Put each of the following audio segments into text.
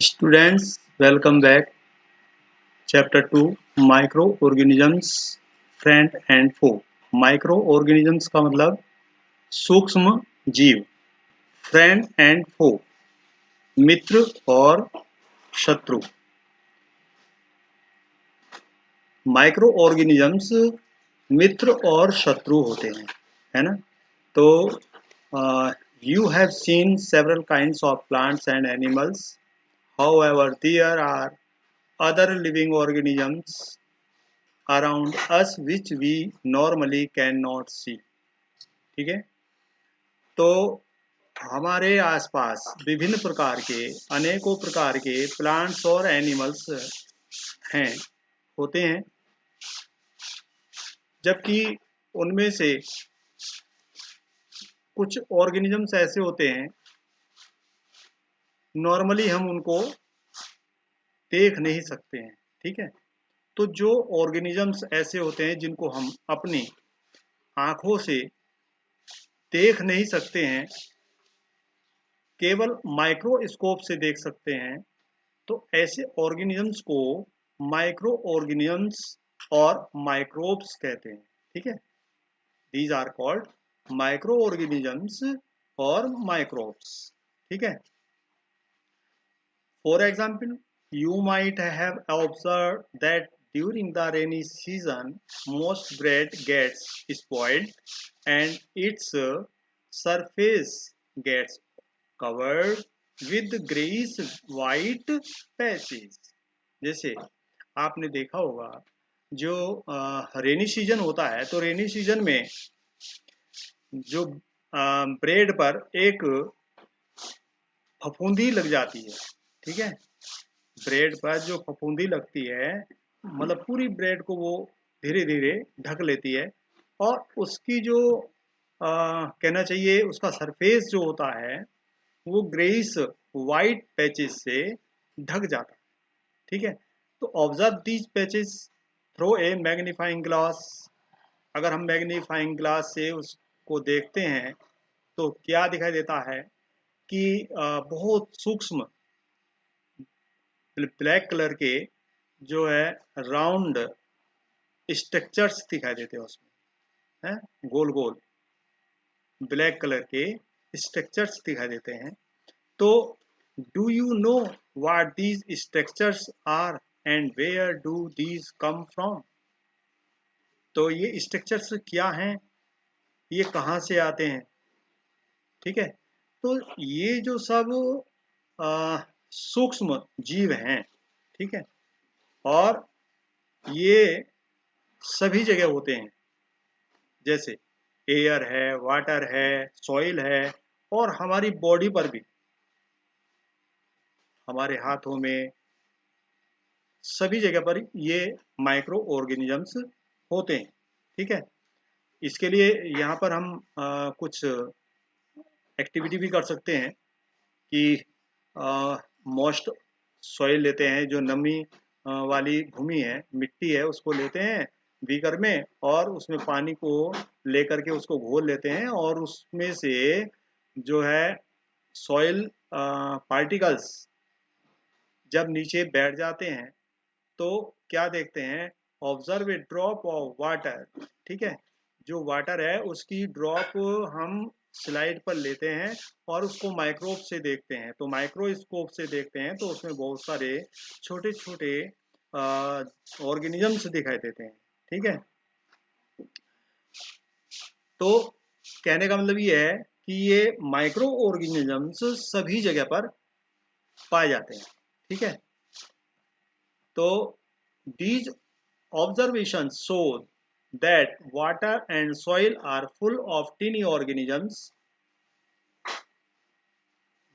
Students, welcome back. Chapter 2 Microorganisms Friend and Foe. Microorganisms का मतलब सूक्ष्म जीव. फ्रेंड एंड फो, मित्र और शत्रु. माइक्रोऑर्गेनिजम्स मित्र और शत्रु होते हैं, है ना. तो you have seen several kinds of plants and animals. However, there are other living organisms around us which we normally cannot see. ठीक है. तो हमारे आसपास विभिन्न प्रकार के अनेकों प्रकार के प्लांट्स और एनिमल्स हैं, होते हैं, जबकि उनमें से कुछ ऑर्गेनिजम्स ऐसे होते हैं नॉर्मली हम उनको देख नहीं सकते हैं. ठीक है. तो जो ऑर्गेनिजम्स ऐसे होते हैं जिनको हम अपनी आंखों से देख नहीं सकते हैं, केवल माइक्रोस्कोप से देख सकते हैं, तो ऐसे ऑर्गेनिजम्स को माइक्रो ऑर्गेनिजम्स और माइक्रोब्स कहते हैं. ठीक है. These are called micro organisms और माइक्रोब्स. ठीक है. For example, you might have observe that during the rainy season most bread gets spoiled and its surface gets covered with grayish white patches. जैसे आपने देखा होगा, जो रेनी सीजन होता है तो रेनी सीजन में जो ब्रेड पर एक फफूंदी लग जाती है. ठीक है. ब्रेड पर जो फफूंदी लगती है, मतलब पूरी ब्रेड को वो धीरे धीरे ढक लेती है, और उसकी जो कहना चाहिए उसका सरफेस जो होता है वो ग्रेइश वाइट पैचेस से ढक जाता है. ठीक है. तो observe these patches through a magnifying glass. अगर हम मैग्नीफाइंग ग्लास से उसको देखते हैं तो क्या दिखाई देता है कि बहुत सूक्ष्म ब्लैक कलर के जो है राउंड स्ट्रक्चर्स दिखाई देते हैं उसमें, है, गोल गोल ब्लैक कलर के स्ट्रक्चर्स दिखाई देते हैं. तो do you know what these structures are and where do these come from. तो ये स्ट्रक्चर्स क्या हैं, ये कहाँ से आते हैं. ठीक है. तो ये जो सब सूक्ष्म जीव हैं, ठीक है, और ये सभी जगह होते हैं, जैसे एयर है, वाटर है, सॉइल है, और हमारी बॉडी पर भी, हमारे हाथों में, सभी जगह पर ये माइक्रो ऑर्गेनिजम्स होते हैं. ठीक है. इसके लिए यहाँ पर हम कुछ एक्टिविटी भी कर सकते हैं कि मोस्ट सॉइल लेते हैं, जो नमी वाली भूमि है, मिट्टी है, उसको लेते हैं बीकर में, और उसमें पानी को लेकर के उसको घोल लेते हैं, और उसमें से जो है सॉइल पार्टिकल्स जब नीचे बैठ जाते हैं तो क्या देखते हैं, observe a drop of water. ठीक है. जो वाटर है उसकी ड्रॉप हम स्लाइड पर लेते हैं और उसको माइक्रोस्कोप से देखते हैं. तो माइक्रोस्कोप से देखते हैं तो उसमें बहुत सारे छोटे छोटे ऑर्गेनिजम्स दिखाई देते हैं. ठीक है. तो कहने का मतलब ये है कि ये माइक्रो ऑर्गेनिजम्स सभी जगह पर पाए जाते हैं. ठीक है. तो these observations show that water and soil are full of tiny organisms,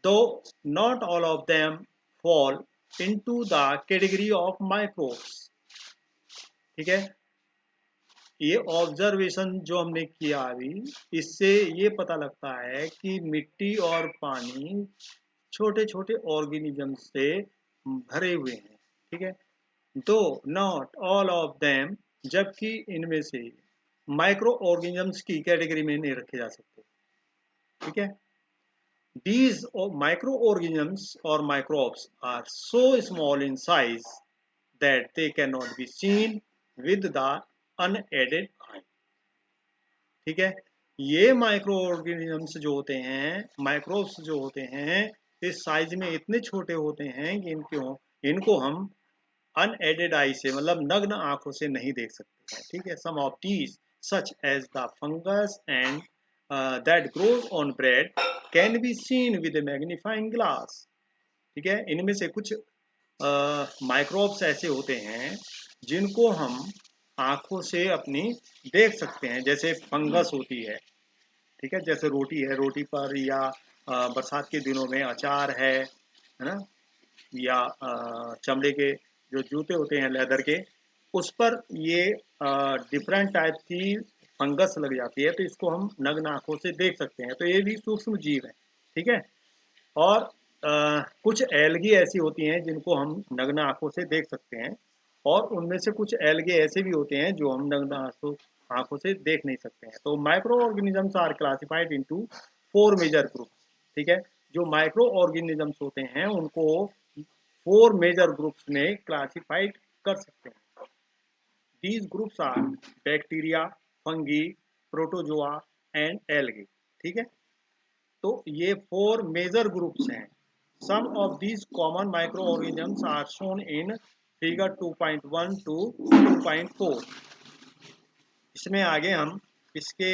though not all of them fall into the category of microbes. ठीक है. ये ऑब्जर्वेशन जो हमने किया अभी, इससे ये पता लगता है कि मिट्टी और पानी छोटे छोटे ऑर्गेनिज्म से भरे हुए हैं. ठीक है. दो नॉट ऑल ऑफ देम, जबकि इनमें से माइक्रो ऑर्गेनिजम्स की कैटेगरी में नहीं रखे जा सकते. ठीक है. These microorganisms or microbes are so small in size that they cannot be seen with the unaided eye. ठीक है, ये माइक्रो ऑर्गेनिजम्स जो होते हैं, माइक्रोब्स जो होते हैं, इस साइज में इतने छोटे होते हैं कि इनको हम अनएडेड आई से मतलब नग्न आंखों से नहीं देख सकते हैं। ठीक है, some of these such as the fungus and that grows on bread can be seen with a magnifying glass. ठीक है, इनमें से कुछ माइक्रोब्स ऐसे होते हैं जिनको हम आंखों से अपनी देख सकते हैं, जैसे फंगस होती है। ठीक है, जैसे रोटी है, रोटी पर या बरसात के दिनों में अचार है ना, या चमड़े के जो जूते होते हैं लेदर के, उस पर ये डिफरेंट टाइप की फंगस लग जाती है, तो इसको हम नग्न आंखों से देख सकते हैं। तो ये भी सूक्ष्म जीव है। ठीक है, और कुछ एल्गी ऐसी होती हैं जिनको हम नग्न आंखों से देख सकते हैं, और उनमें से कुछ एल्गे ऐसे भी होते हैं जो हम नग्न आंखों से देख नहीं सकते हैं। तो micro organisms are classified into 4 major group. ठीक है, जो माइक्रो ऑर्गेनिजम्स होते हैं उनको 4 मेजर ग्रुप्स में क्लासिफाइड कर सकते हैं। These groups are bacteria, fungi, protozoa and algae. ठीक है, तो ये 4 मेजर ग्रुप्स हैं। Some of these common micro organisms are shown in figure 2.1 to 2.4। इसमें आगे हम इसके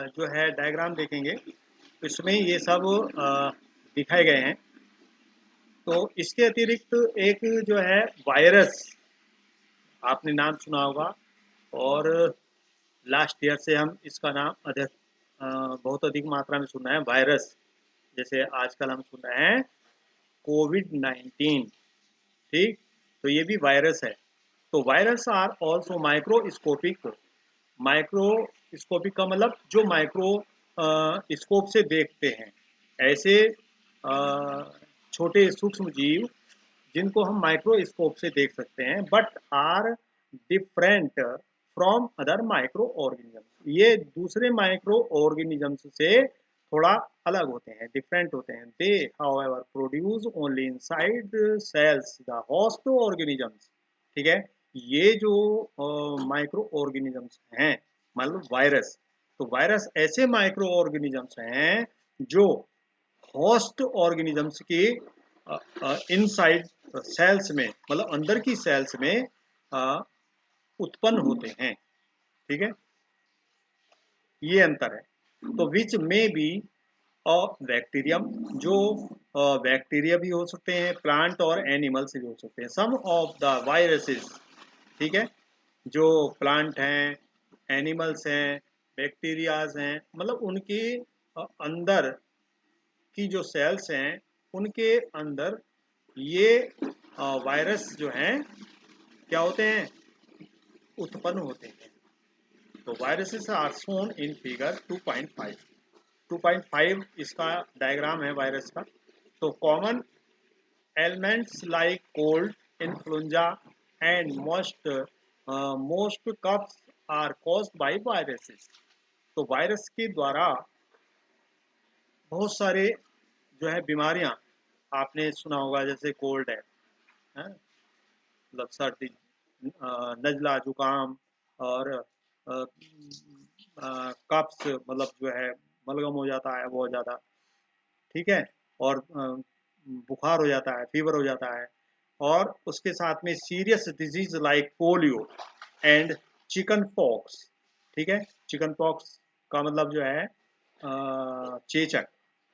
जो है डायग्राम देखेंगे, इसमें ये सब दिखाए गए हैं। तो इसके अतिरिक्त एक जो है वायरस, आपने नाम सुना होगा, और लास्ट ईयर से हम इसका नाम बहुत अधिक मात्रा में सुन रहे हैं, वायरस। जैसे आजकल हम सुन रहे हैं कोविड-19। ठीक, तो ये भी वायरस है। तो virus are also microscopic. Microscopic का मतलब जो माइक्रो स्कोप से देखते हैं, ऐसे छोटे सूक्ष्म जीव जिनको हम माइक्रोस्कोप से देख सकते हैं, but are different from other micro organisms. ये दूसरे माइक्रो ऑर्गेनिजम्स से थोड़ा अलग होते हैं, डिफरेंट होते हैं। They however produce only inside cells the host organisms. ठीक है, ये जो माइक्रो ऑर्गेनिजम्स हैं, मतलब वायरस, तो वायरस ऐसे माइक्रो ऑर्गेनिजम्स हैं जो होस्ट ऑर्गेनिजम्स की इनसाइड सेल्स में, मतलब अंदर की सेल्स में उत्पन्न होते हैं। ठीक है, ये अंतर है। तो विच में बी अ बैक्टीरियम, जो बैक्टीरिया भी हो सकते हैं, प्लांट और एनिमल से भी हो सकते हैं। सम ऑफ द वायरसेस, ठीक है, जो प्लांट हैं, एनिमल्स हैं, बैक्टीरियाज हैं, मतलब उनके अंदर की जो सेल्स हैं, उनके अंदर ये वायरस जो हैं क्या होते हैं, उत्पन्न होते हैं। तो viruses are shown in figure 2.5। 2.5 इसका डायग्राम है वायरस का। तो common elements like cold, influenza and most coughs are caused by viruses. तो वायरस के द्वारा बहुत सारे जो है बीमारियां, आपने सुना होगा, जैसे कोल्ड है, मतलब सर्दी, नज़ला, जुकाम, और कफ्स, मतलब जो है बलगम हो जाता है बहुत ज़्यादा। ठीक है, और बुखार हो जाता है, फीवर हो जाता है, और उसके साथ में serious disease like polio and chicken pox. ठीक है, चिकन पॉक्स का मतलब जो है चेचक।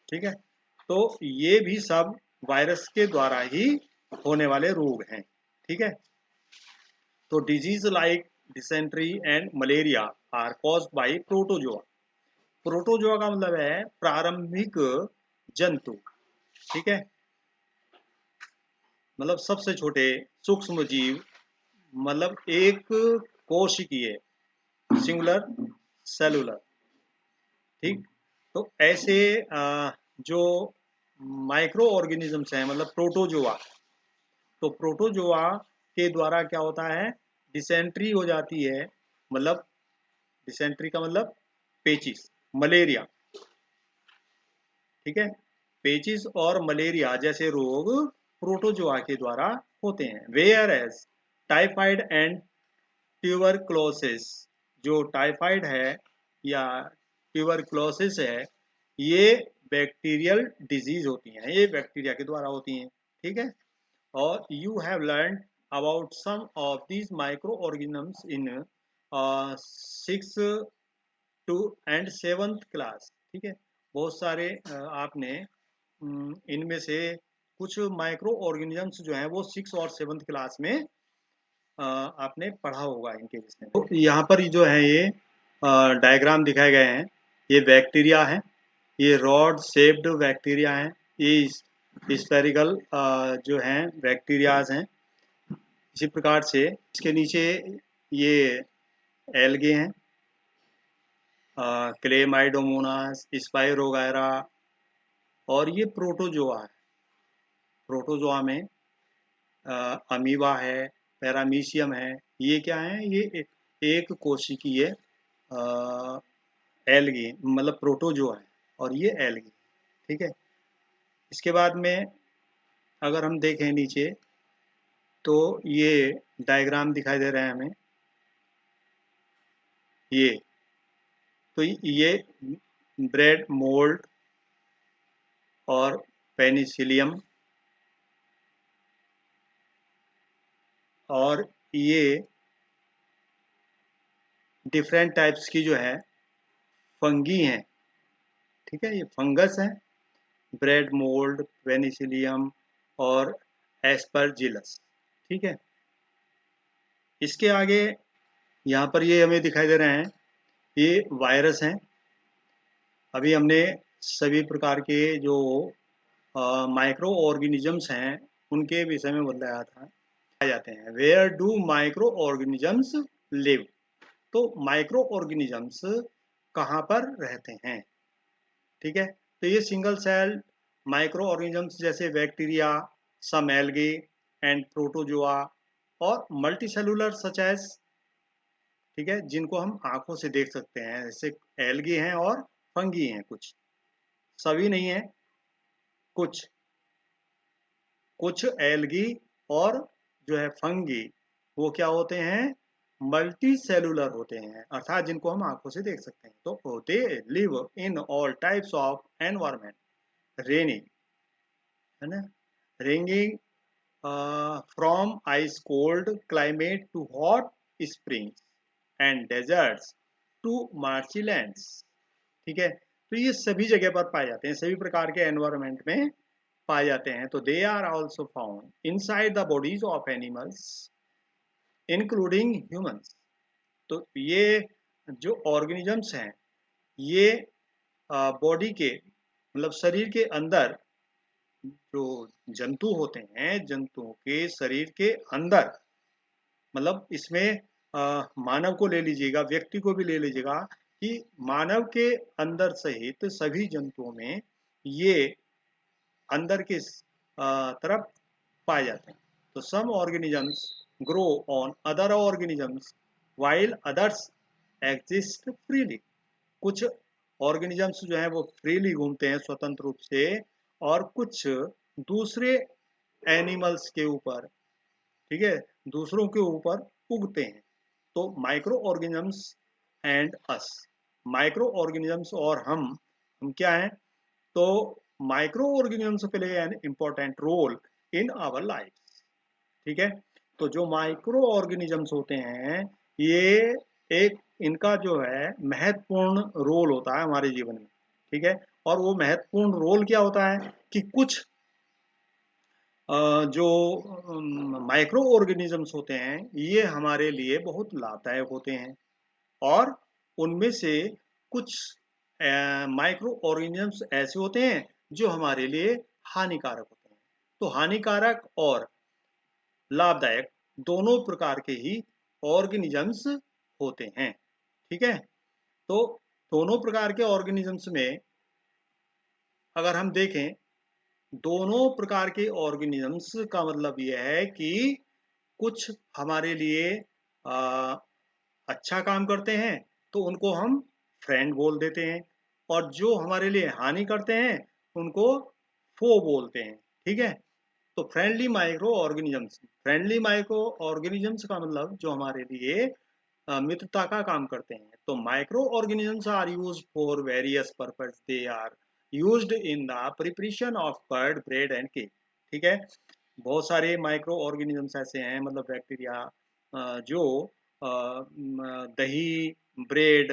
ठीक है, तो ये भी सब वायरस के द्वारा ही होने वाले रोग हैं। ठीक है, तो disease like dysentery and malaria are caused by protozoa. Protozoa का मतलब है प्रारंभिक जंतु। ठीक है, मतलब सबसे छोटे सूक्ष्म जीव, मतलब एक कोशिकीय, सिंगुलर सेलुलर। ठीक, तो ऐसे जो माइक्रो ऑर्गेनिजम्स हैं, मतलब प्रोटोजोआ, तो प्रोटोजोआ के द्वारा क्या होता है, डिसेंट्री हो जाती है, मतलब डिसेंट्री का मतलब पेचिस, मलेरिया। ठीक है, पेचिस और मलेरिया जैसे रोग प्रोटोजोआ के द्वारा होते हैं। Whereas typhoid and tuberculosis, जो टाइफाइड है या ट्यूबरक्लोसिस है, ये बैक्टीरियल डिजीज होती हैं, ये बैक्टीरिया के द्वारा होती हैं। ठीक है, और you have learn about some of these micro organisms in 6 to and 7th class. ठीक है, बहुत सारे आपने इनमें से कुछ माइक्रो ऑर्गेनिजम्स जो हैं वो 6 और 7th क्लास में आपने पढ़ा होगा इनके विषय में। तो यहाँ पर जो है ये डायग्राम दिखाए गए हैं, ये बैक्टीरिया है, ये रॉड शेप्ड बैक्टीरिया हैं, ये स्पेरिकल जो हैं बैक्टीरियाज हैं। इसी प्रकार से इसके नीचे ये एल्गे हैं, क्लेमाइडोमोनास, स्पाइरोगायरा, और ये प्रोटोजोआ है। प्रोटोजोआ में अमीबा है, पैरामीशियम है, ये क्या है, ये एक कोशिकीय एल्गी मतलब प्रोटोजोआ है, और ये एल्गी। ठीक है, इसके बाद में अगर हम देखें नीचे तो ये डायग्राम दिखाई दे रहे हैं हमें, ये तो ये ब्रेड मोल्ड और पेनिसिलियम, और ये डिफरेंट टाइप्स की जो है फंगी हैं। ठीक है, ये फंगस है, ब्रेड मोल्ड, पेनिसिलियम और एस्परजिलस। ठीक है, इसके आगे यहाँ पर ये हमें दिखाई दे रहे हैं, ये वायरस हैं। अभी हमने सभी प्रकार के जो माइक्रो ऑर्गेनिजम्स हैं उनके विषय में बताया था। आ जाते हैं, where do micro organisms live, तो माइक्रो ऑर्गेनिजम्स कहाँ पर रहते हैं। ठीक है, तो ये सिंगल सेल माइक्रो ऑर्गेनिजम्स जैसे bacteria, some algae and protozoa, और मल्टी सेलुलर सच एज, ठीक है, जिनको हम आंखों से देख सकते हैं, जैसे एल्गे हैं और फंगी हैं। कुछ, सभी नहीं है, कुछ कुछ एल्गी और जो है फंगी वो क्या होते हैं, मल्टी सेलुलर होते हैं, अर्थात जिनको हम आंखों से देख सकते हैं। तो they live in all types of environment, raining है ना, ranging from ice cold climate to hot springs and deserts to marshy lands. ठीक है, तो ये सभी जगह पर पाए जाते हैं, सभी प्रकार के एनवायरमेंट में पाए जाते हैं। तो they are also found inside the bodies of animals including humans. तो ये जो ऑर्गेनिजम्स हैं ये बॉडी के मतलब शरीर के अंदर जो जंतु होते हैं, जंतुओं के शरीर के अंदर, मतलब इसमें मानव को ले लीजिएगा, व्यक्ति को भी ले लीजिएगा, कि मानव के अंदर सहित सभी जंतुओं में ये अंदर के तरफ पाए जाते हैं। तो some organisms grow on other organisms while others exist freely. कुछ ऑर्गेनिजम्स जो हैं वो फ्रीली घूमते हैं स्वतंत्र रूप से, और कुछ दूसरे एनिमल्स के ऊपर, ठीक है, दूसरों के ऊपर उगते हैं। तो micro organisms and us, micro organisms और हम क्या हैं, तो micro organisms play an important role in our life. ठीक है, तो जो माइक्रो ऑर्गेनिजम्स होते हैं ये एक इनका जो है महत्वपूर्ण रोल होता है हमारे जीवन में। ठीक है, और वो महत्वपूर्ण रोल क्या होता है कि कुछ जो माइक्रो ऑर्गेनिजम्स होते हैं ये हमारे लिए बहुत लाभदायक होते हैं, और उनमें से कुछ माइक्रो ऑर्गेनिजम्स ऐसे होते हैं जो हमारे लिए हानिकारक होते हैं। तो हानिकारक और लाभदायक दोनों प्रकार के ही ऑर्गेनिजम्स होते हैं। ठीक है, तो दोनों प्रकार के ऑर्गेनिजम्स में अगर हम देखें, दोनों प्रकार के ऑर्गेनिजम्स का मतलब यह है कि कुछ हमारे लिए अच्छा काम करते हैं तो उनको हम फ्रेंड बोल देते हैं, और जो हमारे लिए हानि करते हैं उनको फो बोलते हैं, ठीक है। तो फ्रेंडली माइक्रो ऑर्गेनिजम्स का मतलब जो हमारे लिए मित्रता का काम करते हैं। तो micro organisms are used for various purpose, they are used in the preparation of curd, bread and cake, ठीक है। बहुत सारे माइक्रो ऑर्गेनिजम्स ऐसे हैं, मतलब बैक्टीरिया, जो दही, ब्रेड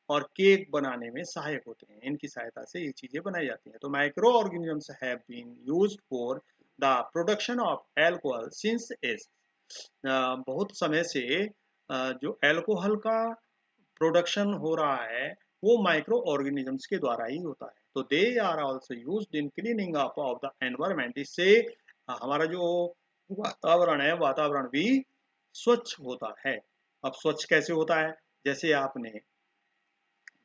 और केक बनाने में सहायक होते हैं। इनकी सहायता से ये चीजें बनाई जाती हैं। तो micro organisms have been used for the production of alcohol since ages, बहुत समय से जो एल्कोहल का प्रोडक्शन हो रहा है वो माइक्रो ऑर्गेनिजम्स के द्वारा ही होता है। तो they are also used in cleaning up of the environment. इससे हमारा जो वातावरण भी स्वच्छ होता है। अब स्वच्छ कैसे होता है? जैसे आपने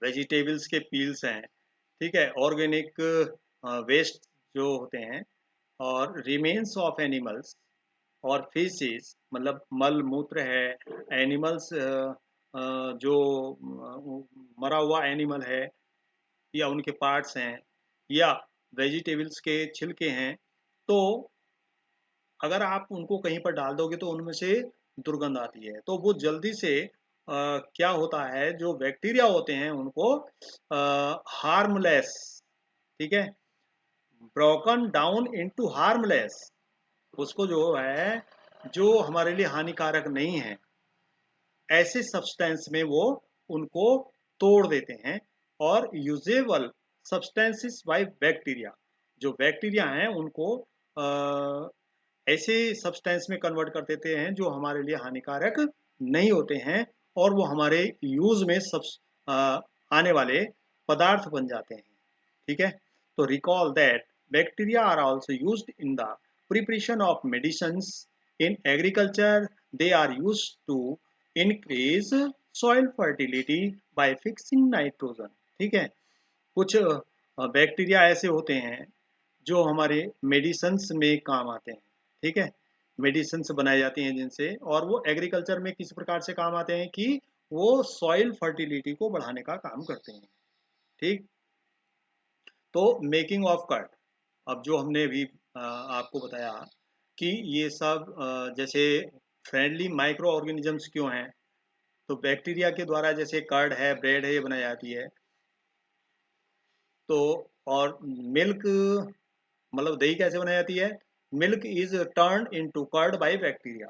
वेजिटेबल्स के पील्स हैं, ठीक है, ऑर्गेनिक वेस्ट जो होते हैं, और रिमेन्स ऑफ एनिमल्स और फिशेस, मतलब मल मूत्र है, एनिमल्स, जो मरा हुआ एनिमल है या उनके पार्ट्स हैं, या वेजिटेबल्स के छिलके हैं, तो अगर आप उनको कहीं पर डाल दोगे तो उनमें से दुर्गंध आती है। तो वो जल्दी से क्या होता है, जो बैक्टीरिया होते हैं उनको हार्मलेस, ठीक है, ब्रोकन डाउन इनटू हार्मलेस, उसको जो है, जो हमारे लिए हानिकारक नहीं है, ऐसे सब्सटेंस में वो उनको तोड़ देते हैं, और यूजेबल सब्सटेंसेस बाय बैक्टीरिया, जो बैक्टीरिया हैं उनको ऐसे सब्सटेंस में कन्वर्ट कर देते हैं जो हमारे लिए हानिकारक नहीं होते हैं, और वो हमारे यूज में आने वाले पदार्थ बन जाते हैं, ठीक है। तो recall that bacteria are also used in the preparation of medicines in agriculture, they are used to increase soil fertility by fixing nitrogen, ठीक है। कुछ बैक्टीरिया ऐसे होते हैं जो हमारे मेडिसिन्स में काम आते हैं, ठीक है, मेडिसिन्स बनाई जाती हैं जिनसे, और वो एग्रीकल्चर में किस प्रकार से काम आते हैं कि वो सॉइल फर्टिलिटी को बढ़ाने का काम करते हैं, ठीक। तो मेकिंग ऑफ कर्ड, अब जो हमने अभी आपको बताया कि ये सब जैसे फ्रेंडली माइक्रो ऑर्गेनिजम्स क्यों हैं, तो बैक्टीरिया के द्वारा जैसे कर्ड है, ब्रेड है, ये बनाई जाती है। तो और मिल्क, मतलब दही कैसे बनाई जाती है? Milk is turn into curd by bacteria,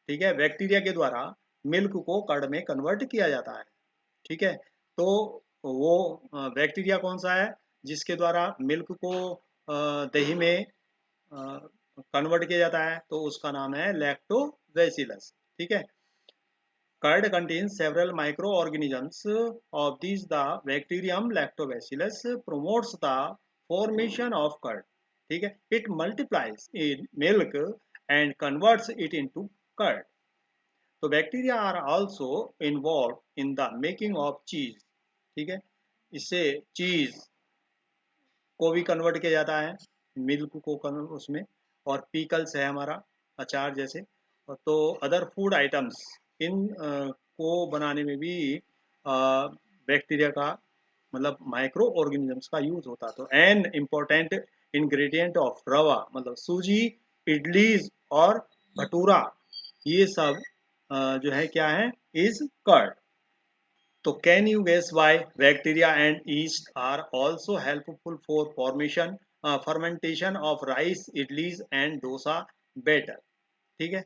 ठीक है, बैक्टीरिया के द्वारा मिल्क को कर्ड में कन्वर्ट किया जाता है, ठीक है। तो वो बैक्टीरिया कौन सा है जिसके द्वारा मिल्क को दही में कन्वर्ट किया जाता है? तो उसका नाम है लैक्टोबैसिलस, ठीक है। Curd contains several microorganisms. Of these, the bacterium lactobacillus promotes the formation of curd. ठीक है, it multiplies in milk and converts it into curd. तो bacteria are also involve in the making of cheese, ठीक है, इससे चीज को भी convert किया जाता है, मिल्क को उसमें, और पीकल्स है हमारा, अचार जैसे, तो अदर फूड आइटम्स, इन को बनाने में भी बैक्टीरिया का, मतलब माइक्रो ऑर्गेनिजम्स का यूज होता है। तो एन इम्पोर्टेंट इंग्रेडिएंट ऑफ रवा, मतलब सूजी, इडलीज और भटूरा, ये सब जो है क्या है, इज कर्ड। तो can you guess why bacteria and yeast are also helpful for fermentation of rice, idlis and dosa batter, ठीक है।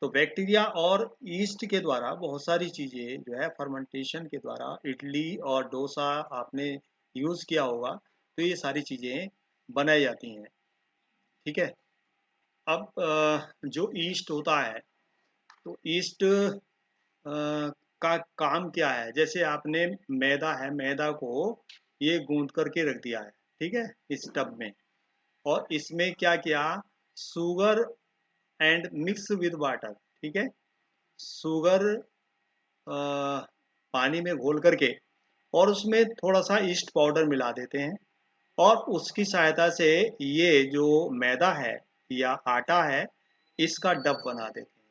तो बैक्टीरिया और ईस्ट के द्वारा बहुत सारी चीजें जो है फर्मेंटेशन के द्वारा, इडली और डोसा आपने यूज किया होगा, तो ये सारी चीजें बनाई जाती हैं, ठीक है। अब जो ईस्ट होता है, तो ईस्ट का काम क्या है? जैसे आपने मैदा है, मैदा को ये गूंद करके रख दिया है, ठीक है, इस टब में, और इसमें क्या किया, sugar and mix with water, ठीक है, शुगर पानी में घोल करके, और उसमें थोड़ा सा ईस्ट पाउडर मिला देते हैं, और उसकी सहायता से ये जो मैदा है या आटा है, इसका डब बना देते हैं,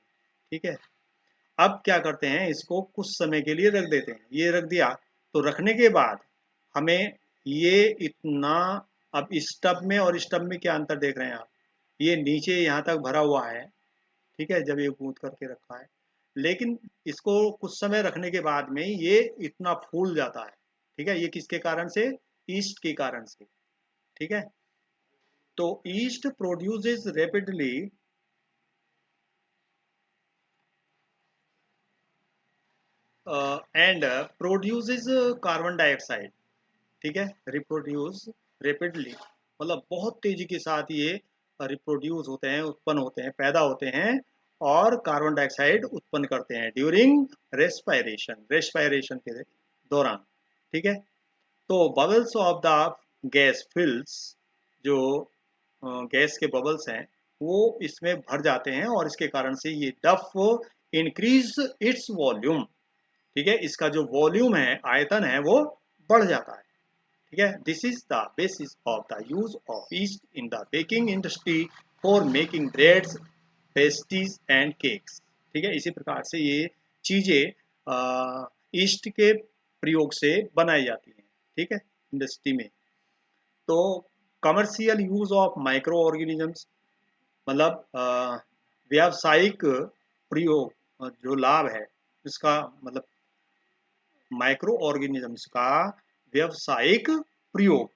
ठीक है। अब क्या करते हैं, इसको कुछ समय के लिए रख देते हैं। ये रख दिया, तो रखने के बाद हमें ये इतना अब इस टब में और इस टब में क्या अंतर देख रहे हैं आप? ये नीचे यहाँ तक भरा हुआ है, ठीक है, जब ये गूंथ करके रखा है, लेकिन इसको कुछ समय रखने के बाद में ये इतना फूल जाता है, ठीक है, ये किसके कारण से? ईस्ट के कारण से, ठीक है। तो east produces rapidly and produces carbon dioxide, ठीक है, रिप्रोड्यूस रेपिडली, मतलब बहुत तेजी के साथ ये रिप्रोड्यूस होते हैं, उत्पन्न होते हैं, पैदा होते हैं और कार्बन डाइऑक्साइड उत्पन्न करते हैं ड्यूरिंग रेस्पायरेशन के दौरान, ठीक है। तो बबल्स ऑफ द गैस फिल्स, जो गैस के बबल्स हैं वो इसमें भर जाते हैं और इसके कारण से ये डफ इंक्रीज इट्स वॉल्यूम, ठीक है, इसका जो वॉल्यूम है, आयतन है, वो बढ़ जाता है, ठीक है। This is the basis of the use of east in the baking industry for making breads, pastries and cakes, ठीक है। इसी प्रकार से ये चीजें ईस्ट के प्रयोग से बनाई जाती हैं, ठीक है, इंडस्ट्री में। तो commercial use of micro organisms, मतलब व्यावसायिक प्रयोग, जो लाभ है इसका, मतलब माइक्रो ऑर्गेनिजम्स का व्यावसायिक प्रयोग।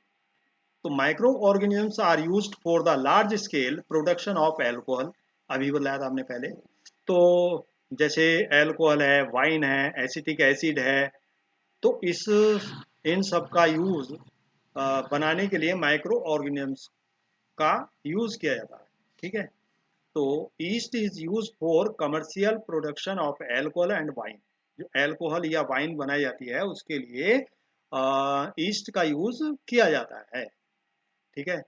तो micro organisms are used for the large scale production of alcohol, अभी बताया था हमने पहले। तो जैसे एल्कोहल है, वाइन है, एसिटिक एसिड है, तो इन सब का यूज बनाने के लिए माइक्रो ऑर्गेनिजम्स का यूज किया जाता है, ठीक है। तो east is use for commercial production of alcohol and wine, जो एल्कोहल या वाइन बनाई जाती है उसके लिए ईस्ट का यूज किया जाता है, ठीक है।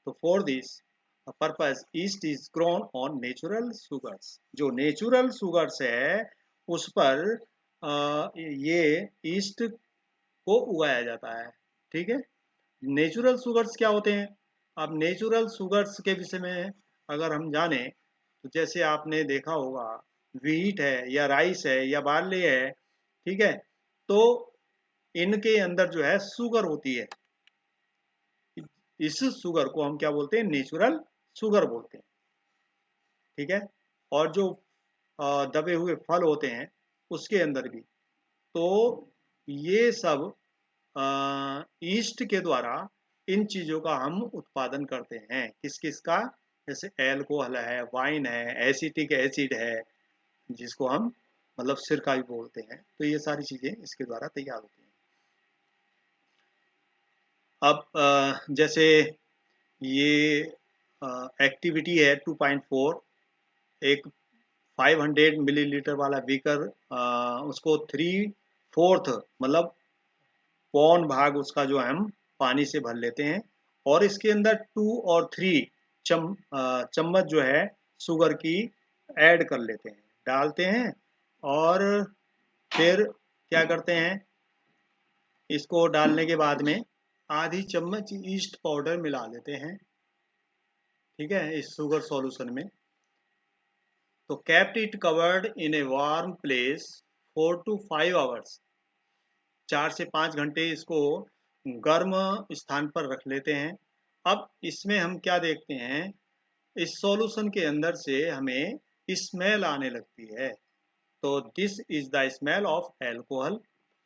तो for this purpose east is grown on natural sugars, जो नेचुरल सुगर्स है उस पर ये ईस्ट को उगाया जाता है, ठीक है। नेचुरल सुगर्स क्या होते हैं? अब नेचुरल सुगर्स के विषय में अगर हम जाने, तो जैसे आपने देखा होगा, व्हीट है या राइस है या बार्ले है, ठीक है, तो इनके अंदर जो है शुगर होती है, इस शुगर को हम क्या बोलते हैं? नेचुरल शुगर बोलते हैं, ठीक है। और जो दबे हुए फल होते हैं उसके अंदर भी, तो ये सब ईस्ट के द्वारा इन चीज़ों का हम उत्पादन करते हैं। किस किस का? जैसे एल्कोहल है, वाइन है, एसिटिक एसिड है, जिसको हम मतलब सिरका भी बोलते हैं, तो ये सारी चीज़ें इसके द्वारा तैयार होती हैं। अब जैसे ये एक्टिविटी है 2.4, एक 500 मिलीलीटर वाला बीकर, उसको 3/4 मतलब पौन भाग उसका जो है हम पानी से भर लेते हैं और इसके अंदर 2 और 3 चम्मच जो है शुगर की ऐड कर लेते हैं, डालते हैं और फिर क्या करते हैं? इसको डालने के बाद में आधी चम्मच ईस्ट पाउडर मिला लेते हैं, ठीक है, इस शुगर सॉल्यूशन में। तो kept it covered in a warm place 4 to 5 hours, 4 से 5 घंटे इसको गर्म स्थान पर रख लेते हैं। अब इसमें हम क्या देखते हैं? इस सॉल्यूशन के अंदर से हमें स्मेल आने लगती है। तो this is the smell of alcohol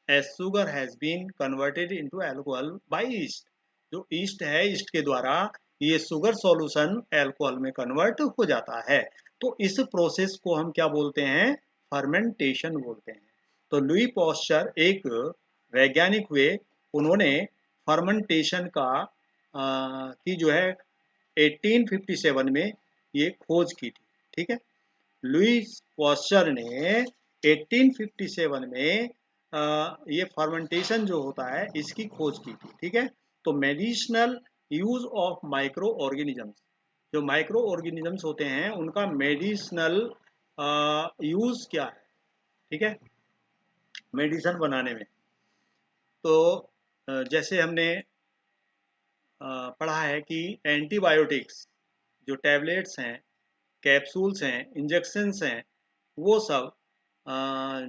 as sugar has been converted into alcohol by yeast. जो ईस्ट है, ईस्ट के द्वारा ये शुगर सॉल्यूशन एल्कोहल में कन्वर्ट हो जाता है। तो इस प्रोसेस को हम क्या बोलते हैं? फर्मेंटेशन बोलते हैं। तो लुई पॉस्चर एक वैज्ञानिक हुए, उन्होंने फर्मेंटेशन की जो है 1857 में ये खोज की थी, ठीक है। लुईस पॉस्चर ने 1857 में ये फर्मेंटेशन जो होता है इसकी खोज की थी, ठीक है। तो medicinal use of micro organisms, जो माइक्रो ऑर्गेनिजम्स होते हैं उनका मेडिसिनल यूज क्या है, ठीक है, मेडिसिन बनाने में। तो जैसे हमने पढ़ा है कि एंटीबायोटिक्स, जो टैबलेट्स हैं, कैप्सूल्स हैं, इंजेक्शंस हैं, वो सब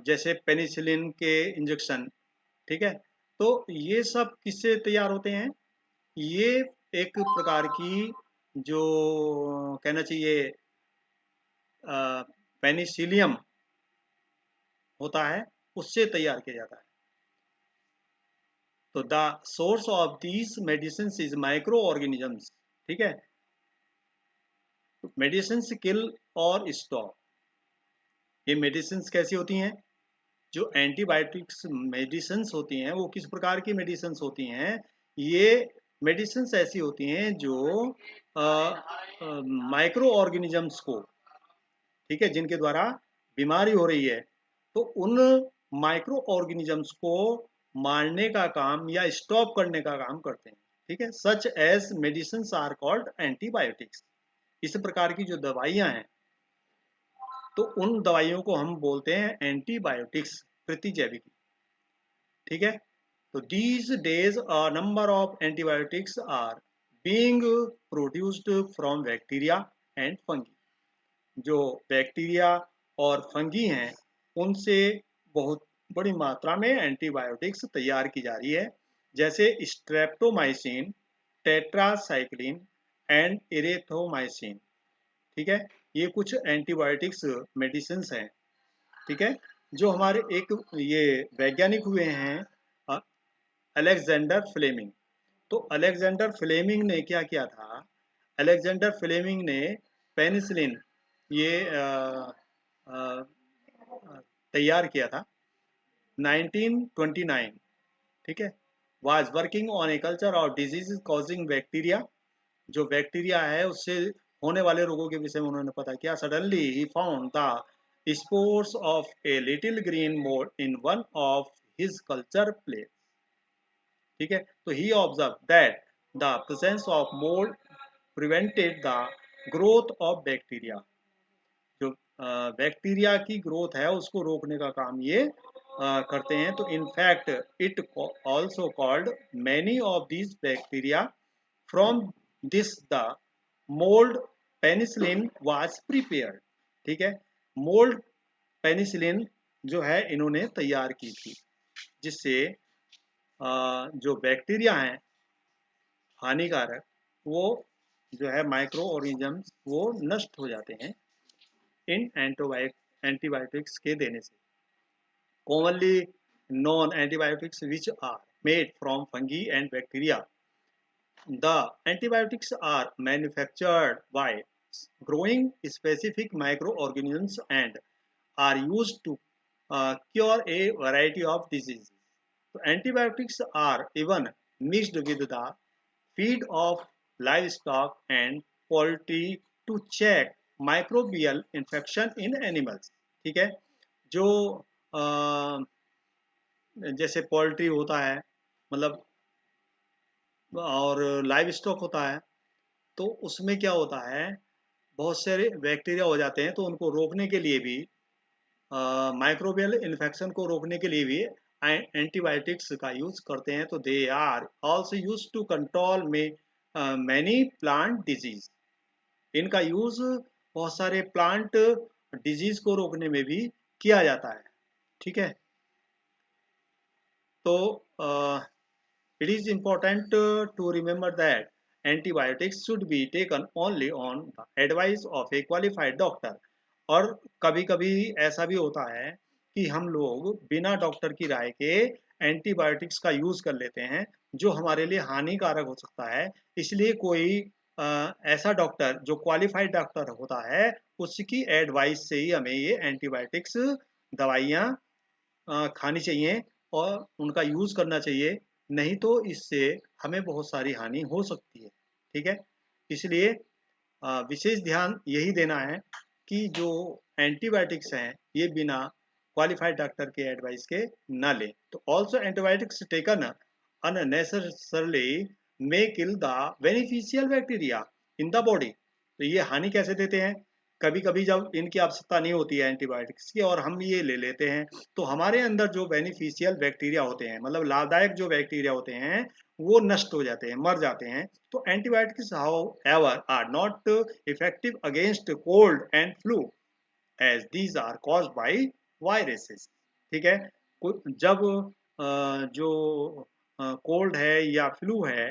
जैसे पेनिसिलिन के इंजेक्शन, ठीक है, तो ये सब किससे तैयार होते हैं? ये एक प्रकार की जो कहना चाहिए पेनिसिलियम होता है, उससे तैयार किया जाता है। तो the source of these medicine is micro organisms. ठीक है, मेडिसिन किल और स्टॉप। ये मेडिसिन कैसी होती हैं? जो एंटीबायोटिक्स मेडिसिन होती हैं वो किस प्रकार की मेडिसिन होती हैं? ये मेडिसिन ऐसी होती हैं जो माइक्रो ऑर्गेनिजम्स को, ठीक है, जिनके द्वारा बीमारी हो रही है, तो उन माइक्रो ऑर्गेनिजम्स को मारने का काम या स्टॉप करने का काम करते हैं। ठीक है, such as medicine are called antibiotics. इस प्रकार की जो दवाइयां हैं, तो उन दवाइयों को हम बोलते हैं एंटीबायोटिक्स, प्रतिजैविकी। ठीक है, तो these days a number of antibiotics are being produced from bacteria and fungi. जो बैक्टीरिया और फंगी हैं, उनसे बहुत बड़ी मात्रा में एंटीबायोटिक्स तैयार की जा रही है, जैसे स्ट्रेप्टोमाइसिन, टेट्रासाइक्लिन एंड इरेथ्रोमाइसिन। ठीक है, ये कुछ एंटीबायोटिक्स मेडिसिन हैं। ठीक है, जो हमारे एक ये वैज्ञानिक हुए हैं अलेक्जेंडर फ्लेमिंग। तो अलेक्जेंडर फ्लेमिंग ने क्या किया था? अलेक्जेंडर फ्लेमिंग ने पेनिसिलिन ये तैयार किया था 1929। ठीक है, was working on a culture of disease causing bacteria. जो बैक्टीरिया है उससे होने वाले रोगों के विषय में उन्होंने पता किया। Suddenly he found the spores of a little green mould in one of his culture plates. ठीक है, तो he observe that the presence of mould prevented the growth of bacteria. जो बैक्टीरिया की ग्रोथ है उसको रोकने का काम ये करते हैं। तो in fact it also called many of this bacteria from this the mould penicillin was prepared. ठीक है, मोल्ड पेनिसिलिन जो है इन्होंने तैयार की थी, जिससे जो बैक्टीरिया हैं हानिकारक, वो जो है माइक्रो ऑर्गेनिजम्स वो नष्ट हो जाते हैं इन एंटीबायोटिक्स के देने से। Commonly known antibiotics which are made from fungi and bacteria. The antibiotics are manufactured by growing specific microorganisms and are used to cure a variety of diseases. So antibiotics are even mixed with the feed of livestock and poultry to check microbial infection in animals. ठीक है, जो जैसे poultry होता है, मतलब, और live stock होता है, तो उसमें क्या होता है, बहुत सारे बैक्टीरिया हो जाते हैं, तो उनको रोकने के लिए भी, माइक्रोबियल इन्फेक्शन को रोकने के लिए भी एंटीबायोटिक्स का यूज करते हैं। तो they are also use to control में मैनी प्लांट डिजीज। इनका यूज बहुत सारे प्लांट डिजीज को रोकने में भी किया जाता है। ठीक है, तो it is important to remember that antibiotics should be taken only on the advice of a qualified doctor। और कभी-कभी ऐसा भी होता है कि हम लोग बिना डॉक्टर की राय के एंटीबायोटिक्स का यूज कर लेते हैं, जो हमारे लिए हानिकारक हो सकता है। इसलिए कोई ऐसा डॉक्टर जो क्वालिफाइड डॉक्टर होता है, उसकी एडवाइस से ही हमें ये एंटीबायोटिक्स दवाइयाँ खानी चाहिए और उनका यूज़ करना चाहिए। नहीं तो इससे हमें बहुत सारी हानि हो सकती है। ठीक है, इसलिए विशेष ध्यान यही देना है कि जो एंटीबायोटिक्स हैं ये बिना क्वालिफाइड डॉक्टर के एडवाइस के ना लें। तो also antibiotics taken unnecessarily may kill the beneficial bacteria in the body. तो ये हानि कैसे देते हैं? कभी कभी जब इनकी आवश्यकता नहीं होती है एंटीबायोटिक्स की और हम ये ले लेते हैं, तो हमारे अंदर जो बेनिफिशियल बैक्टीरिया होते हैं, मतलब लाभदायक जो बैक्टीरिया होते हैं, वो नष्ट हो जाते हैं, मर जाते हैं। तो antibiotics however are not effective against cold and flu as these are caused by viruses. ठीक है, जब जो कोल्ड है या फ्लू है,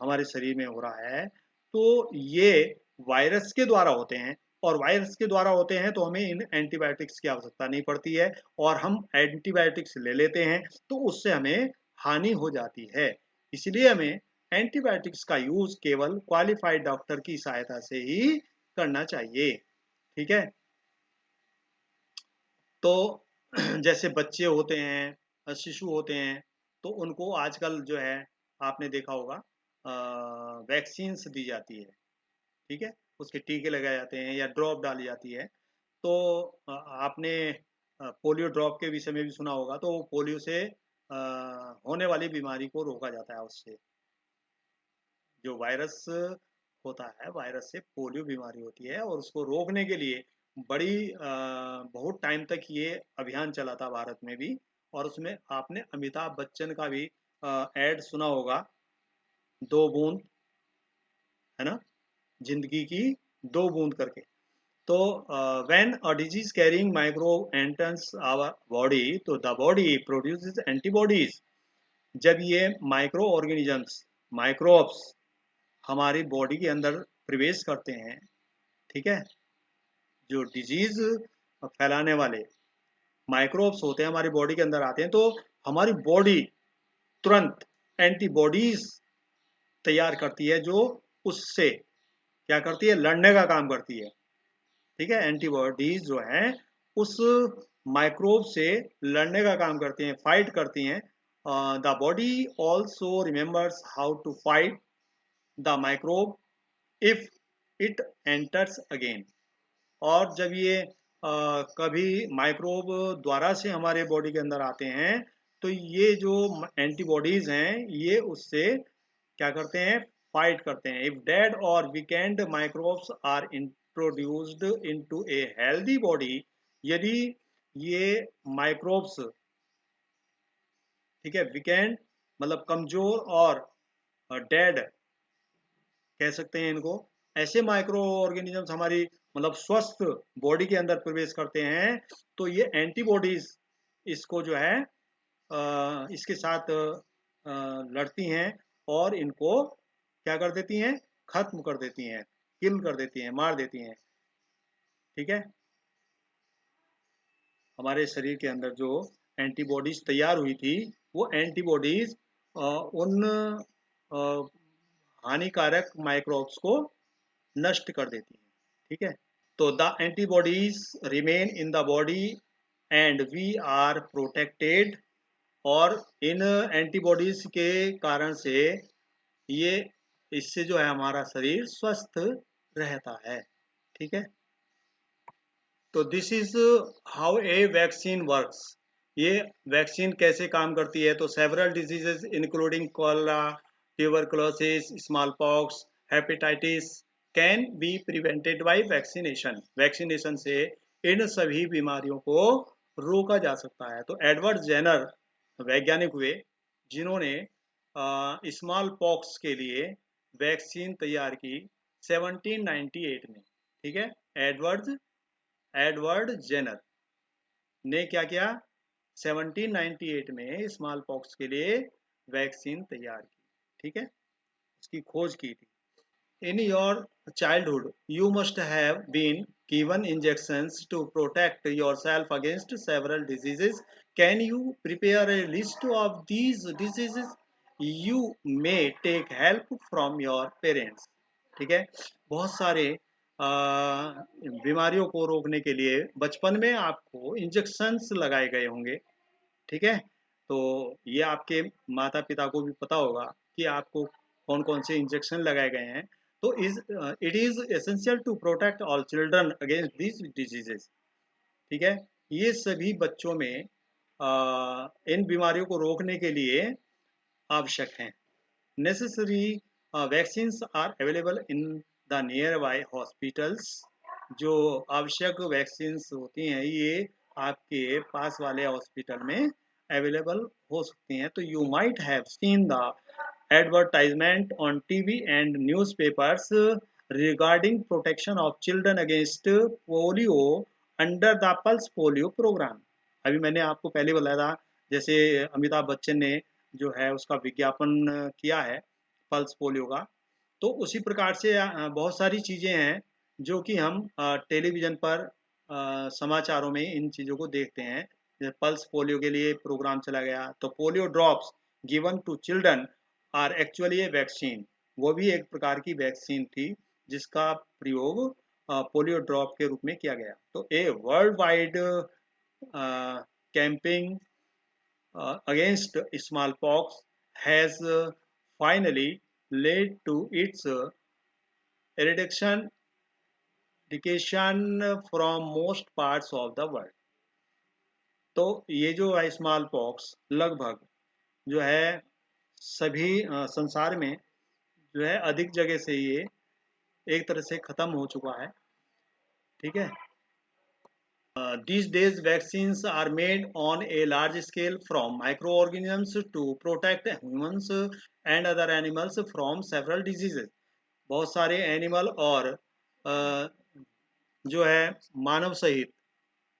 हमारे शरीर में हो रहा है, तो ये वायरस के द्वारा होते हैं, और वायरस के द्वारा होते हैं तो हमें इन एंटीबायोटिक्स की आवश्यकता नहीं पड़ती है, और हम एंटीबायोटिक्स ले लेते हैं तो उससे हमें हानि हो जाती है। इसलिए हमें एंटीबायोटिक्स का यूज केवल क्वालिफाइड डॉक्टर की सहायता से ही करना चाहिए। ठीक है। तो जैसे बच्चे होते हैं, शिशु होते हैं, तो उनको आजकल जो है आपने देखा होगा वैक्सीन्स दी जाती है। ठीक है, उसके टीके लगाए जाते हैं या ड्रॉप डाली जाती है। तो आपने पोलियो ड्रॉप के विषय में भी सुना होगा। तो पोलियो से होने वाली बीमारी को रोका जाता है उससे। जो वायरस होता है, वायरस से पोलियो बीमारी होती है, और उसको रोकने के लिए बहुत टाइम तक ये अभियान चला था भारत में भी। और उसमें आपने अमिताभ बच्चन का भी एड सुना होगा, 2 बूंद, है ना, जिंदगी की 2 बूंद करके। तो when a disease carrying micro enters our body, तो the body produces antibodies। जब ये माइक्रो ऑर्गेनिजम्स, माइक्रोब्स हमारी बॉडी के अंदर प्रवेश करते हैं, ठीक है, जो डिजीज फैलाने वाले माइक्रोब्स होते हैं हमारी बॉडी के अंदर आते हैं, तो हमारी बॉडी तुरंत एंटीबॉडीज तैयार करती है, जो उससे क्या करती है, लड़ने का काम करती है। ठीक है, एंटीबॉडीज जो हैं उस माइक्रोब से लड़ने का काम करती हैं, फाइट करती हैं। The body also remembers how to fight the microbe if it enters again. और जब ये कभी माइक्रोब द्वारा से हमारे बॉडी के अंदर आते हैं, तो ये जो एंटीबॉडीज हैं ये उससे क्या करते हैं, फाइट करते हैं। इफ डेड और weakened microbes are introduced into a healthy body, यदि ये माइक्रोब्स, ठीक है, वीकेंड मतलब कमजोर, और डेड कह सकते हैं इनको, ऐसे माइक्रो ऑर्गेनिजम्स हमारी मतलब स्वस्थ बॉडी के अंदर प्रवेश करते हैं, तो ये एंटीबॉडीज इसको जो है इसके साथ लड़ती हैं, और इनको क्या कर देती हैं, खत्म कर देती हैं, किल कर देती हैं, मार देती हैं। ठीक है, हमारे शरीर के अंदर जो एंटीबॉडीज तैयार हुई थी, वो एंटीबॉडीज उन हानिकारक माइक्रोब्स को नष्ट कर देती हैं। ठीक है, तो the antibodies remain in the body and we are protected. और इन एंटीबॉडीज के कारण से ये, इससे जो है हमारा शरीर स्वस्थ रहता है। ठीक है, तो this is how a vaccine works. ये वैक्सीन कैसे काम करती है, तो several diseases including cholera, tuberculosis, small pox, hepatitis can be prevented by vaccination. Vaccination से इन सभी बीमारियों को रोका जा सकता है। तो एडवर्ड जेनर वैज्ञानिक हुए जिन्होंने स्मॉल पॉक्स के लिए वैक्सीन तैयार की 1798 में। ठीक है, एडवर्ड एडवर्ड जेनर ने क्या किया, 1798 में स्मॉल पॉक्स के लिए वैक्सीन तैयार की। ठीक है, उसकी खोज की थी। In your childhood, you must have been given injections to protect yourself against several diseases. Can you prepare a list of these diseases? You may take help from your parents. ठीक है, बहुत सारे बीमारियों को रोकने के लिए बचपन में आपको इंजेक्शंस लगाए गए होंगे। ठीक है, तो ये आपके माता पिता को भी पता होगा कि आपको कौन कौन से इंजेक्शन लगाए गए हैं। तो it is essential to protect all children against these diseases. ठीक है, ये सभी बच्चों में इन बीमारियों को रोकने के लिए आवश्यक हैं। Necessary vaccines are available in the nearby hospitals. जो आवश्यक वैक्सीन्स होती हैं ये आपके पास वाले हॉस्पिटल में अवेलेबल हो सकती हैं। तो you might have seen the advertisement on TV and newspapers regarding protection of children against polio under the Pulse Polio program। अभी मैंने आपको पहले बताया था, जैसे अमिताभ बच्चन ने जो है उसका विज्ञापन किया है पल्स पोलियो का। तो उसी प्रकार से बहुत सारी चीज़ें हैं जो कि हम टेलीविज़न पर समाचारों में इन चीज़ों को देखते हैं। जैसे पल्स पोलियो के लिए प्रोग्राम चला गया, तो polio drops given to children are actually a vaccine, वो भी एक प्रकार की वैक्सीन थी जिसका प्रयोग पोलियो ड्रॉप के रूप में किया गया। तो a worldwide campaign against smallpox has finally led to its eradication from most parts of the world। तो ये जो है स्मॉल पॉक्स लगभग जो है सभी संसार में जो है अधिक जगह से ये एक तरह से खत्म हो चुका है। ठीक है। These days, vaccines are made on a large scale from microorganisms to protect humans and other animals from several diseases। बहुत सारे एनिमल और जो है मानव सहित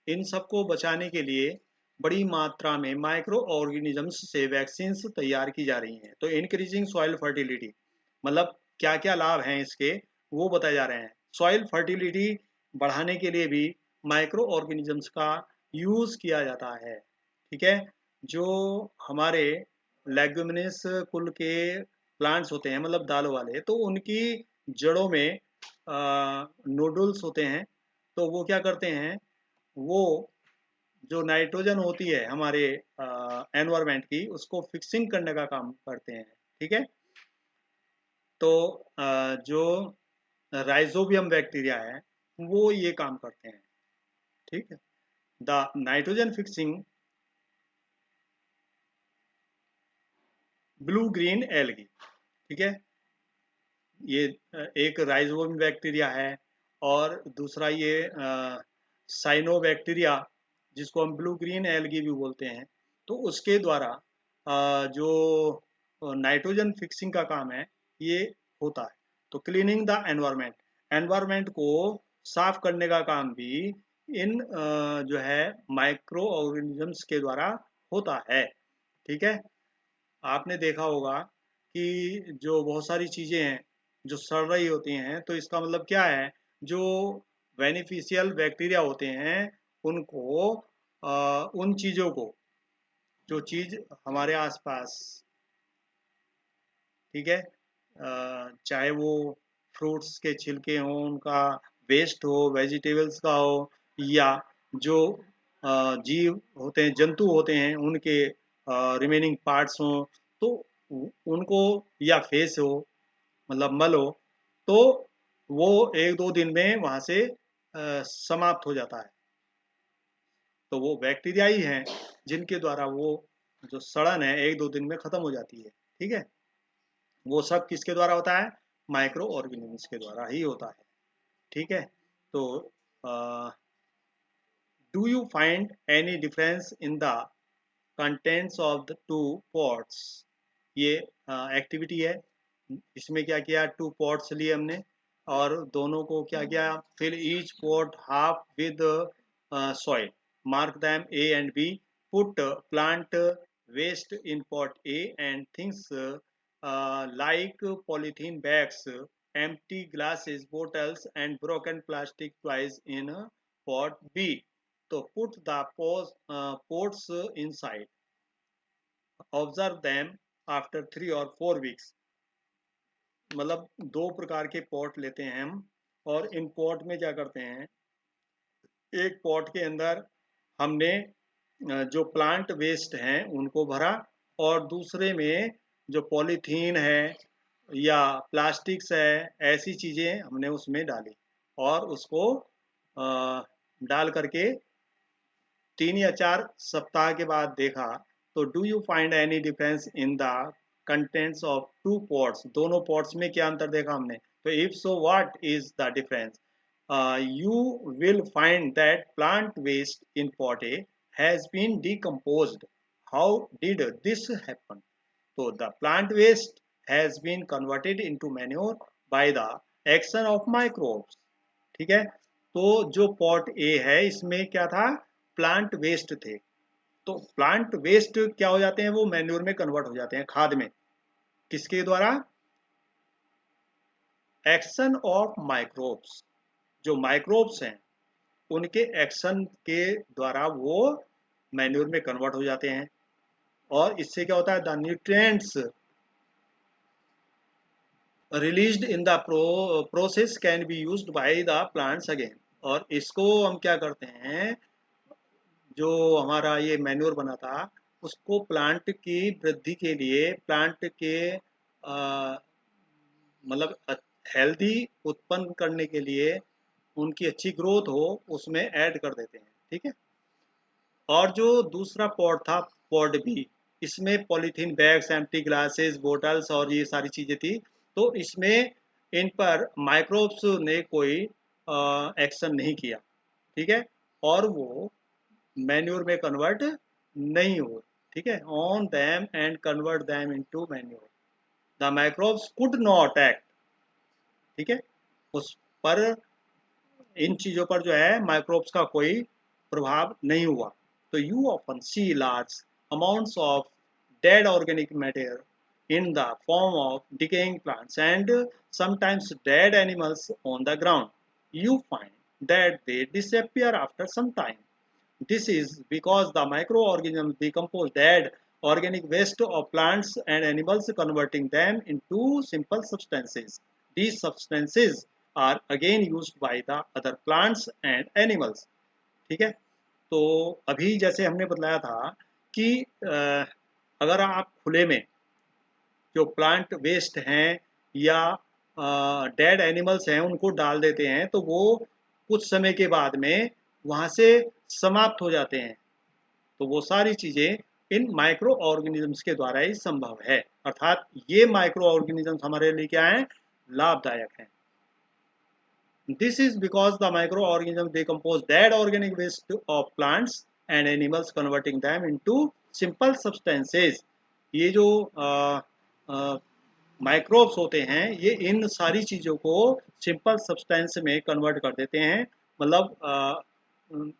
इन सबको बचाने के लिए बड़ी मात्रा में माइक्रो ऑर्गेनिजम्स से वैक्सीन तैयार की जा रही हैं। तो इंक्रीजिंग सॉइल फर्टिलिटी, मतलब क्या क्या लाभ हैं इसके वो बताए जा रहे हैं। सॉइल फर्टिलिटी बढ़ाने के लिए भी माइक्रो ऑर्गेनिजम्स का यूज़ किया जाता है। ठीक है। जो हमारे लेग्यूमिनस कुल के प्लांट्स होते हैं, मतलब दालों वाले, तो उनकी जड़ों में नोडुल्स होते हैं। तो वो क्या करते हैं, वो जो नाइट्रोजन होती है हमारे एनवायरमेंट की, उसको फिक्सिंग करने का काम करते हैं। ठीक है। तो जो राइजोबियम बैक्टीरिया है वो ये काम करते हैं। ठीक है। The nitrogen fixing blue green algae. ठीक है। ये एक राइजोबियम बैक्टीरिया है और दूसरा ये साइनोबैक्टीरिया जिसको हम ब्लू ग्रीन एल्गी भी बोलते हैं। तो उसके द्वारा जो नाइट्रोजन फिक्सिंग का काम है ये होता है। तो क्लीनिंग द एनवायरमेंट, एनवायरमेंट को साफ करने का काम भी इन जो है माइक्रो ऑर्गेनिजम्स के द्वारा होता है। ठीक है। आपने देखा होगा कि जो बहुत सारी चीज़ें हैं जो सड़ रही होती हैं, तो इसका मतलब क्या है, जो बेनिफिशियल बैक्टीरिया होते हैं उनको उन चीज़ों को, जो चीज़ हमारे आसपास, ठीक है, चाहे वो फ्रूट्स के छिलके हों, उनका वेस्ट हो, वेजिटेबल्स का हो, या जो जीव होते हैं, जंतु होते हैं, उनके रिमेनिंग पार्ट्स हों, तो उनको, या फेस हो, मतलब मल हो, तो वो एक दो दिन में वहाँ से समाप्त हो जाता है। तो वो बैक्टीरिया ही हैं जिनके द्वारा वो जो सड़न है एक दो दिन में खत्म हो जाती है। ठीक है। वो सब किसके द्वारा होता है, माइक्रो ऑर्गेनिजम्स के द्वारा ही होता है। ठीक है। तो do you find any difference in the contents of the two pots. ये एक्टिविटी है। इसमें क्या किया, टू पॉट्स लिए हमने और दोनों को क्या किया, fill each pot half with soil, mark them A and B, put plant waste in pot A and things like polythene bags, empty glasses, bottles, and broken plastic toys in pot B. So put the pots inside. Observe them after 3 or 4 weeks। मतलब दो प्रकार के pot लेते हैं हम, और इन pot में क्या करते हैं, एक पॉट के अंदर हमने जो प्लांट वेस्ट हैं उनको भरा, और दूसरे में जो पॉलीथीन है या प्लास्टिक्स है, ऐसी चीज़ें हमने उसमें डाली, और उसको डाल करके 3 या 4 सप्ताह के बाद देखा, तो do you find any difference in the contents of two pots, दोनों पॉट्स में क्या अंतर देखा हमने। तो if so what is the difference, you will find that plant waste in pot A has been decomposed। How did this happen? So the plant waste has been converted into manure by the action of microbes। ठीक है। तो जो pot ए है इसमें क्या था, plant waste थे। तो प्लांट वेस्ट क्या हो जाते हैं, वो मैन्योर में कन्वर्ट हो जाते हैं, खाद में। किसके द्वारा, एक्शन ऑफ माइक्रोब्स, जो माइक्रोब्स हैं उनके एक्शन के द्वारा वो मैन्योर में कन्वर्ट हो जाते हैं, और इससे क्या होता है, the nutrients released in the process can be used by the plants again. और इसको हम क्या करते हैं, जो हमारा ये मैन्योर बना था उसको प्लांट की वृद्धि के लिए, प्लांट के मतलब हेल्दी उत्पन्न करने के लिए, उनकी अच्छी ग्रोथ हो उसमें ऐड कर देते हैं, ठीक है। और जो दूसरा पॉट था, पॉट बी, इसमें polythene bags, empty glasses, bottles और ये सारी चीज़ें थी। तो इसमें इन पर माइक्रोब्स ने कोई एक्शन नहीं किया, ठीक है, और वो मैन्योर में कन्वर्ट नहीं हुए, ठीक है। On them and convert them into manure, the microbes could not act, ठीक है, उस पर, इन चीज़ों पर जो है माइक्रोब्स का कोई प्रभाव नहीं हुआ। तो you often see large amounts of dead organic matter in the form of decaying plants and sometimes dead animals on the ground. You find that they disappear after some time. This is because the microorganisms decompose dead organic waste of plants and animals, converting them into simple substances. These substances are again used by the other plants and animals. ठीक है, तो अभी जैसे हमने बतलाया था कि अगर आप खुले में जो प्लांट वेस्ट हैं या डेड एनिमल्स हैं उनको डाल देते हैं, तो वो कुछ समय के बाद में वहाँ से समाप्त हो जाते हैं। तो वो सारी चीज़ें इन माइक्रो ऑर्गेनिजम्स के द्वारा ही संभव है, अर्थात ये माइक्रो ऑर्गेनिजम्स हमारे लिए क्या हैं, लाभदायक हैं। This is because the microorganism decompose dead organic waste of plants and animals, converting them into simple substances. ये जो माइक्रोब्स होते हैं ये इन सारी चीज़ों को सिंपल सब्सटेंस में कन्वर्ट कर देते हैं, मतलब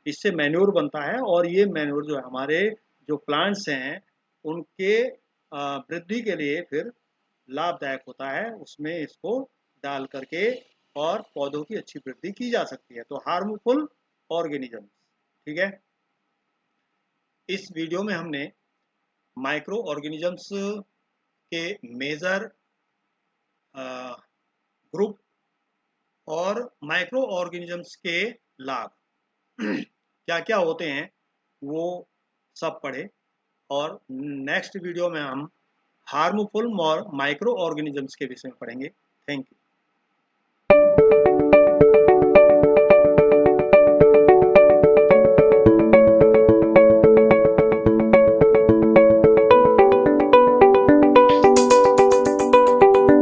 इससे मैन्योर बनता है, और ये मैन्योर जो है हमारे जो प्लांट्स हैं उनके वृद्धि के लिए फिर लाभदायक होता है, उसमें इसको डाल करके और पौधों की अच्छी वृद्धि की जा सकती है। तो हार्मफुल ऑर्गेनिज्म, ठीक है। इस वीडियो में हमने माइक्रो ऑर्गेनिजम्स के मेजर ग्रुप और माइक्रो ऑर्गेनिजम्स के लाभ क्या क्या होते हैं वो सब पढ़े, और नेक्स्ट वीडियो में हम हार्मफुल माइक्रो ऑर्गेनिजम्स के विषय में पढ़ेंगे। Thank you.